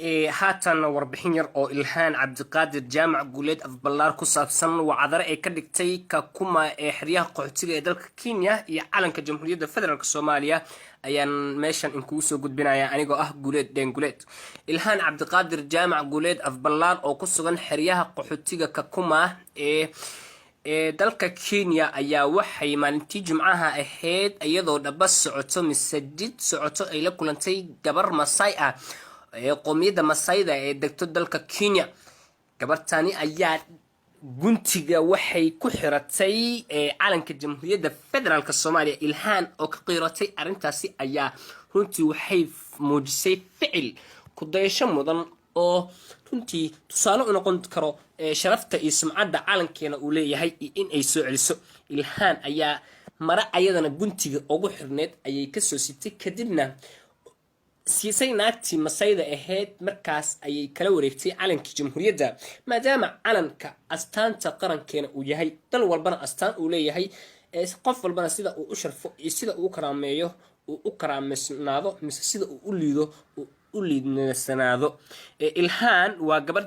haatan warbixin yar oo Ilhaan Cabdiqaadir Jaamac Guuleed afballaar ku saabsan wacdare ay ka dhigtay Kakuma ee xeryaha qaxootiga ee dalka Kenya iyo calanka Jamhuuriyadda Federaalka Soomaaliya ayaan meeshan in kugu soo gudbinayaa anigoo ah Guuleed Guuleed. Ilhaan Cabdiqaadir Jaamac Guuleed afballaar oo ku sugan xeryaha qaxootiga Kakuma ee dalka Kenya ayaa waxay maalintii Jimcaha ahayd iyadoo dhaba socoto masjid socoto ay la kulantay gabar Maasai ah qowmiyadda Maasai-da ee degto dalka Kenya. gabartani ayaa guntiga waxay ku xiratay calanka Jamhuuriyadda Federaalka Soomaaliya. Ilhaan oo ka qiiratay arintaasi ayaa runtii waxay muujisay ficil ku dayasho mudan oo runtii tusaale u noqon karo sharafta iyo sumcadda calankeena uu leeyahay in ay soo celiso. Ilhaan ayaa mara ayadana guntiga ugu xirneed ayay ka soo sitay kadibna siisay naagtii Maasai-da ahayd markaas ayay kala wareegtay calankii Jamhuuriyadda maadaama calanka astaanta qarankeena uu yahay dal walbana astaan uu leeyahay qof walbana sida uu u sharfo iyo sida uu karaameeyo uu u karaameysnaado mise sida uu u liido uu u liidnaado. Ilhaan waa gabar